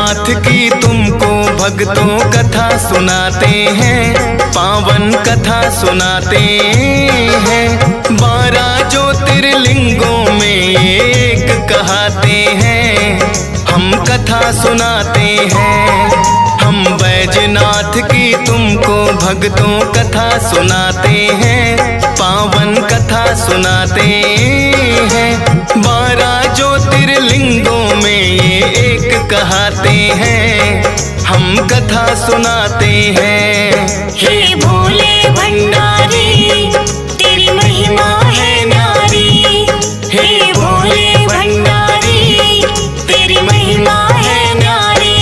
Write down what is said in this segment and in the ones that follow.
बैजनाथ की तुमको भक्तों कथा सुनाते हैं, पावन कथा सुनाते हैं। 12 ज्योतिर्लिंगों में एक कहते हैं, हम कथा सुनाते हैं। हम बैजनाथ की तुमको भक्तों कथा सुनाते हैं, पावन कथा सुनाते हैं। 12 ज्योतिर्लिंगों में ये एक कहते हैं, हम कथा सुनाते हैं। हे भोले भंडारी तेरी महिमा है न्यारी, हे भोले भंडारी तेरी महिमा है न्यारी।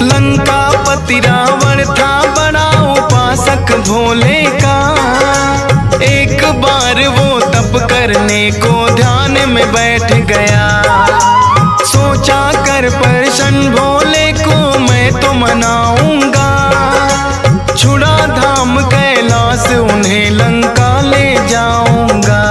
लंकापति रावण था बड़ा उपासक भोले का, एक बार वो तप करने को ध्यान में बैठ गया। सोचा कर प्रसन्न भोले को मैं तो मनाऊंगा, छुड़ा धाम कैलाश उन्हें लंका ले जाऊंगा।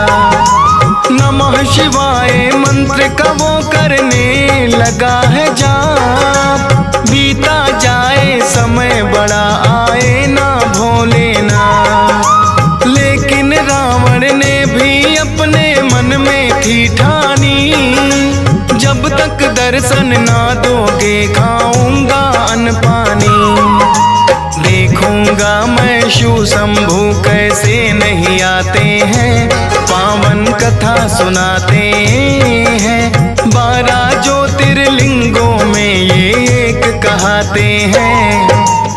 नमः शिवाय मंत्र का वो करने लगा है जाप, बीता जाए समय बड़ा आए ना भोले ना। लेकिन रावण ने भी अपने मन में थी ठानी, जब तक दर्शन ना दोगे खाऊंगा अन्न पानी। देखूंगा मैं शिव शंभू कैसे नहीं आते हैं, पावन कथा सुनाते हैं। 12 ज्योतिर्लिंगों में ये एक कहते हैं,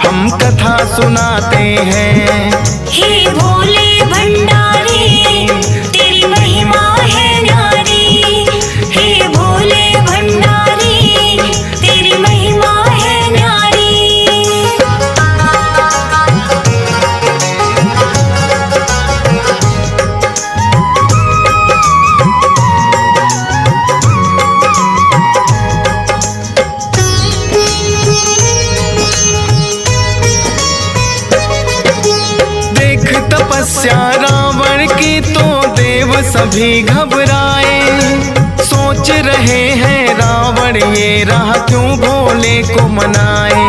हम कथा सुनाते हैं। हे भोले भंडारी तेरी महिमा है न्यारी, हे भोले भंडारी तेरी महिमा है न्यारी। तपस्या रावण की तो देव सभी घबराए, सोच रहे हैं रावण ये राह क्यों भोले को मनाए।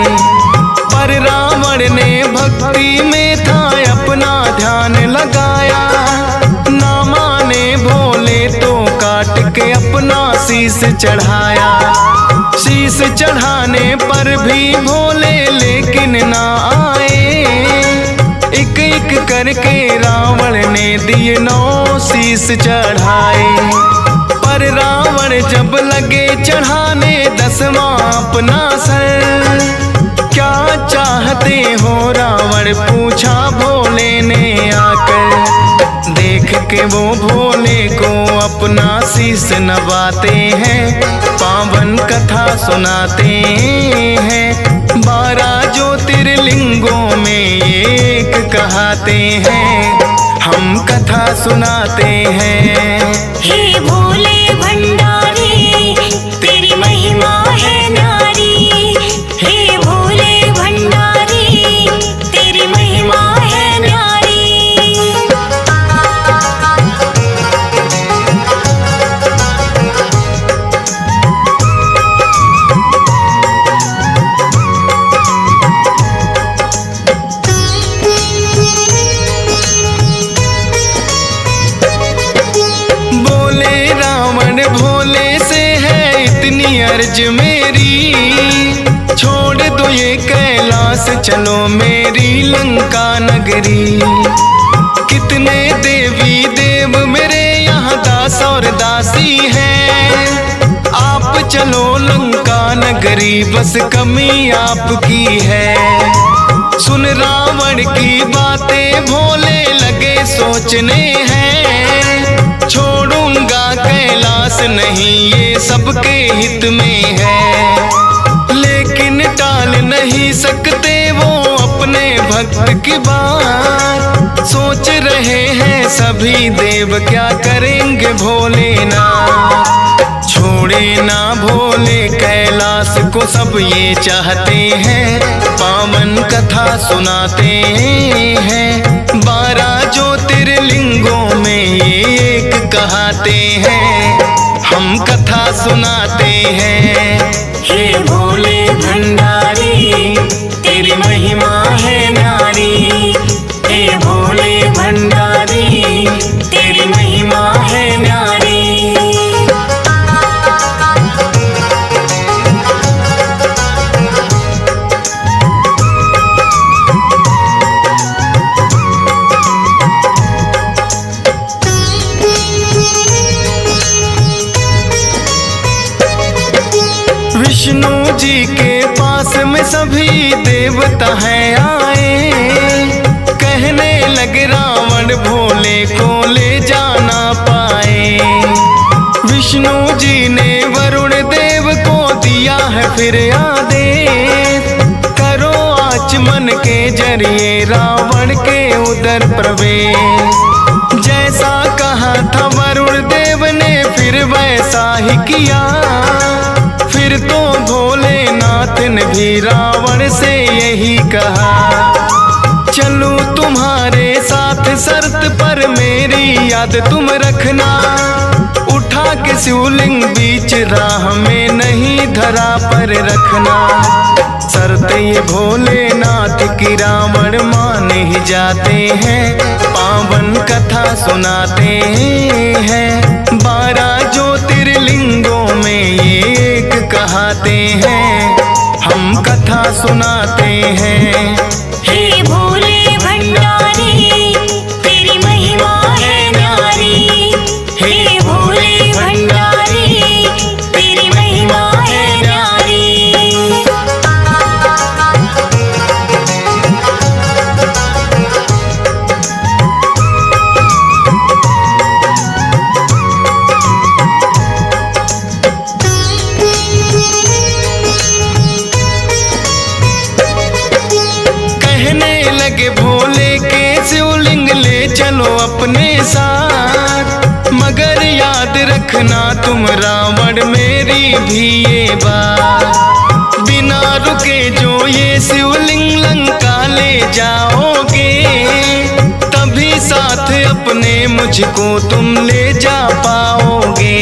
पर रावण ने भक्ति में था अपना ध्यान लगाया, ना माने भोले तो काट के अपना शीश चढ़ाया। शीश चढ़ाने पर भी भोले लेकिन ना आए, एक एक करके रावण ने दिए 9 शीश चढ़ाए। पर रावण जब लगे चढ़ाने 10वां अपना सर, क्या चाहते हो रावण पूछा भोले ने आकर। देख के वो भोले को अपना शीश नवाते हैं, पावन कथा सुनाते हैं। 12 ज्योतिर्लिंगों में एक कहते हैं, हम कथा सुनाते हैं। हे भोले भंडारी तेरी महिमा है न्यारी, हे भोले भंडारी तेरी महिमा है न्यारी। अर्ज मेरी, छोड़ दो ये कैलाश चलो मेरी लंका नगरी। कितने देवी देव मेरे यहाँ दास और दासी हैं, आप चलो लंका नगरी बस कमी आपकी है। सुन रावण की बातें भोले लगे सोचने हैं, छोड़ूंगा कैलाश नहीं ये सबके हित में है। लेकिन टाल नहीं सकते वो अपने भक्त की बात, सोच रहे हैं सभी देव क्या करेंगे भोलेनाथ। छोड़े ना भोले कैलाश को सब ये चाहते हैं, पावन कथा सुनाते हैं। 12 ज्योतिर्लिंगों में ये एक कहाते हैं, हम कथा सुनाते हैं। हे भोले भंडारी तेरी महिमा है न्यारी। हे भोले भंडारी तेरी महिमा है न्यारी। विष्णु जी के पास में सभी देवता हैं आए, कहने लगे रावण भोले को ले जाना पाए। विष्णु जी ने वरुण देव को दिया है फिर आदेश, करो आचमन के जरिए रावण के उदर प्रवेश। जैसा कहा था वरुण देव ने फिर वैसा ही किया, फिर तो भोलेनाथ ने भी रावण से यही कहा, चलूं तुम्हारे साथ शर्त पर मेरी याद तुम रखना। उठा के शिवलिंग बीच राह में नहीं धरा पर रखना। शर्त ये भोलेनाथ की रावण मान ही जाते हैं, पावन कथा सुनाते हैं। 12 ज्योतिर्लिंगों में ये एक कहाते हैं, हम कथा सुनाते हैं। हे भोले भंडारी तेरी महिमा है न्यारी। हे भोले भंडारी तेरी महिमा है न्यारी। भोले के शिवलिंग ले चलो अपने साथ, मगर याद रखना तुम रावण मेरी भी ये बात। बिना रुके जो ये शिवलिंग लंका ले जाओगे, तभी साथ अपने मुझको तुम ले जा पाओगे।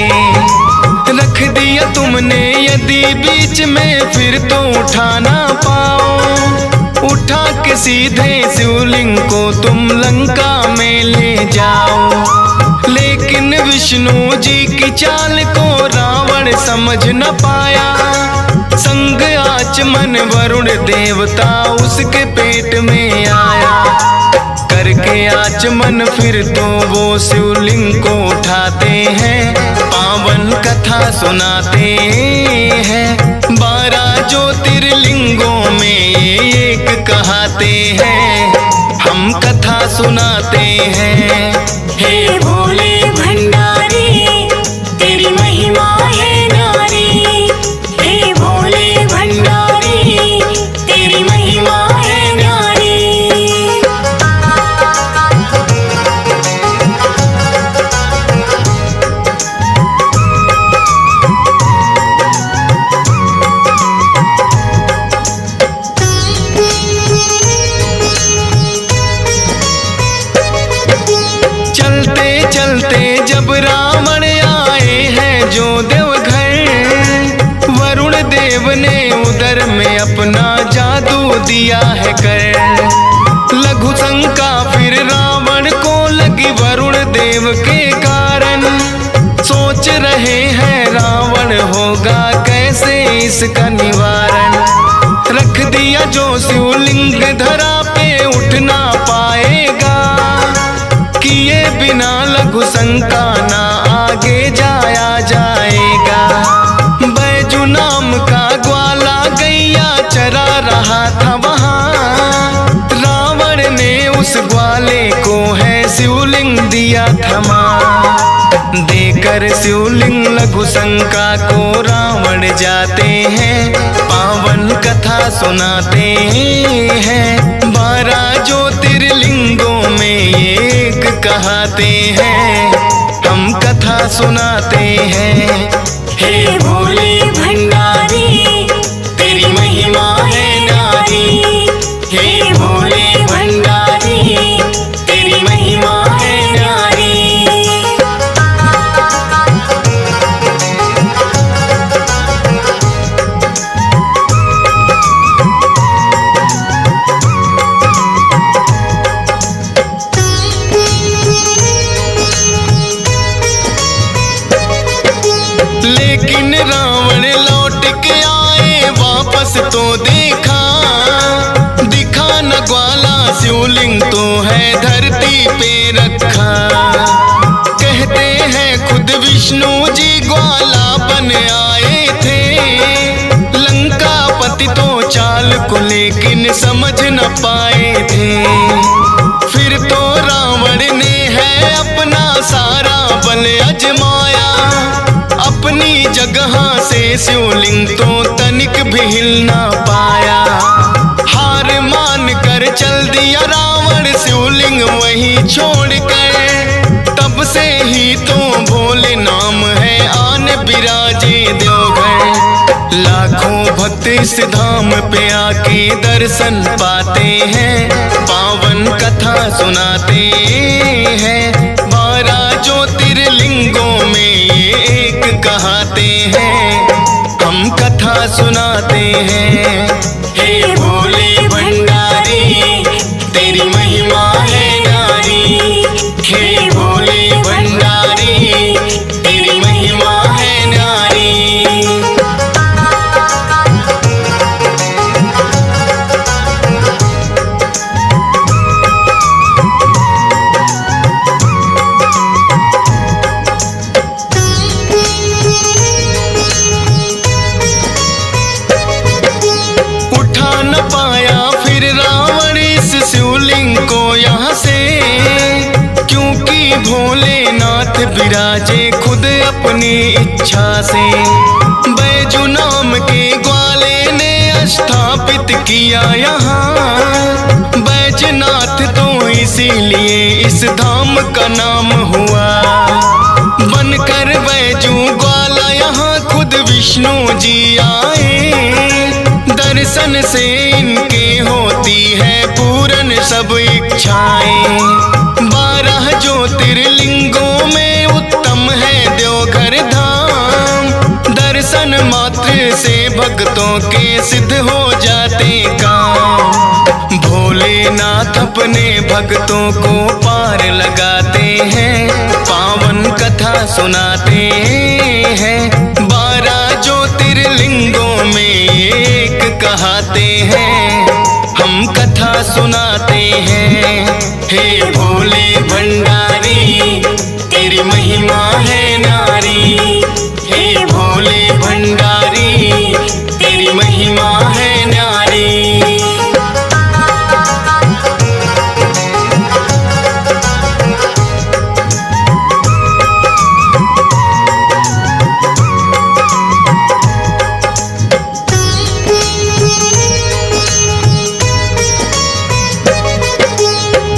रख दिया तुमने यदि बीच में फिर तो उठा ना पाओ, उठा के सीधे शिवलिंग को तुम लंका में ले जाओ। लेकिन विष्णु जी की चाल को रावण समझ न पाया, संग आचमन वरुण देवता उसके पेट में आया। करके आचमन फिर तो वो शिवलिंग को उठाते हैं, पावन कथा सुनाते हैं। 12 ज्योतिर्लिंगों में एक कहाते हैं, हम कथा सुनाते हैं। हे भोले भंडारी तेरी महिमा है न्यारी। हे भोले भंडारी तेरी महिमा है न्यारी। चलते जब रावण आए हैं जो देवघर, वरुण देव ने उदर में अपना जादू दिया है कर। लघु शंका फिर रावण को लगी वरुण देव के कारण, सोच रहे हैं रावण होगा कैसे इसका निवारण। रख दिया जो शिवलिंग धरा पे उठ ना पाएगा, किए बिना लघु शंका ना आगे जाया जाएगा। बैजू नाम का ग्वाला गैया चरा रहा था वहाँ, रावण ने उस ग्वाले को है शिवलिंग दिया थमा। देकर शिवलिंग लघु शंका को रावण जाते हैं, पावन कथा सुनाते हैं। 12 ज्योतिर्लिंगों में ये एक कहाते हैं, हम कथा सुनाते हैं। हे भोले भंडारी तेरी महिमा है न्यारी। हे भोले भंडारी तेरी महिमा है न्यारी। लेकिन रावण लौट के आए वापस तो देखा, दिखा न ग्वाला शिवलिंग तो है धरती पे रखा। कहते हैं खुद विष्णु जी ग्वाला बन आए थे, लंका पति तो चाल को लेकिन समझ न पाए थे। फिर तो रावण ने है अपना सारा बल अजमाया, अपनी जगह से शिवलिंग तो तनिक भी हिल ना पाया। हार मान कर चल दिया रावण शिवलिंग वहीं छोड़कर, तब से ही तो भोले नाम है आन बिराजे देवघर। लाखों भक्त इस धाम पे आके दर्शन पाते हैं, पावन कथा सुनाते हैं। 12 ज्योतिर्लिंगों में ये एक कहाते हैं, हम कथा सुनाते हैं। हे भोले भंडारी तेरी महिमा है न्यारी। हे भोले भंडारी तेरी महिमा है न्यारी। उठा न पाया फिर रावण इस शिवलिंग को यहाँ से, क्योंकि भोलेनाथ विराजे खुद अपनी इच्छा से। बैजू नाम के ग्वाले ने स्थापित किया यहाँ, बैजनाथ तो इसीलिए इस धाम का नाम हुआ। बनकर बैजू ग्वाला यहाँ खुद विष्णु जी आए, दर्शन से इनके होती है पूरन सब इच्छाएं। 12 ज्योतिर्लिंगों में उत्तम है देवघर धाम, दर्शन मात्र से भक्तों के सिद्ध हो जाते काम। भोलेनाथ अपने भक्तों को पार लगाते हैं, पावन कथा सुनाते हैं। 12 ज्योतिर्लिंगों में एक कहाते हैं, हम कथा सुनाते हैं। हे भोले भंडारी तेरी महिमा है न्यारी। हे भोले भंडारी तेरी महिमा है न्यारी।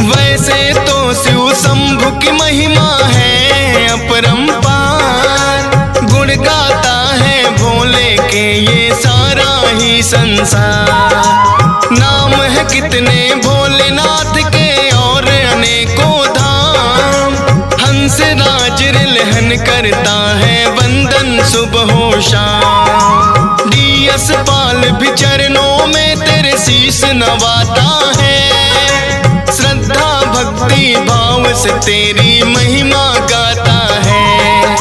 वैसे तो शिव शंभु की महिमा है अपरंपार, गुण गाता है भोले के ये सारा ही संसार। नाम है कितने भोलेनाथ के और अनेकों धाम, हंस राज रिलहन करता है वंदन सुबह हो शाम। डीएस पाल भी चरणों में तेरे शीश नवाता है, श्रद्धा भक्ति भाव से तेरी महिमा गाता है।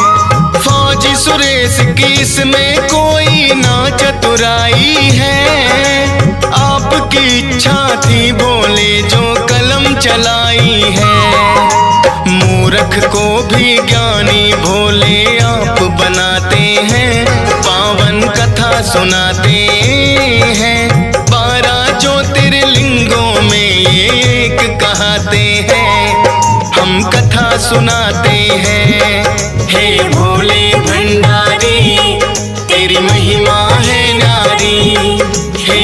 फौजी सुरेश की इसमें कोई ना चतुराई है, आपकी इच्छा थी भोले जो कलम चलाई है। मूर्ख को भी ज्ञानी भोले आप बनाते हैं, पावन कथा सुनाते हैं। 12 ज्योतिर्लिंगों में ये एक कहाते हैं, हम कथा सुनाते हैं। हे भोले भंडारी तेरी महिमा है न्यारी। हे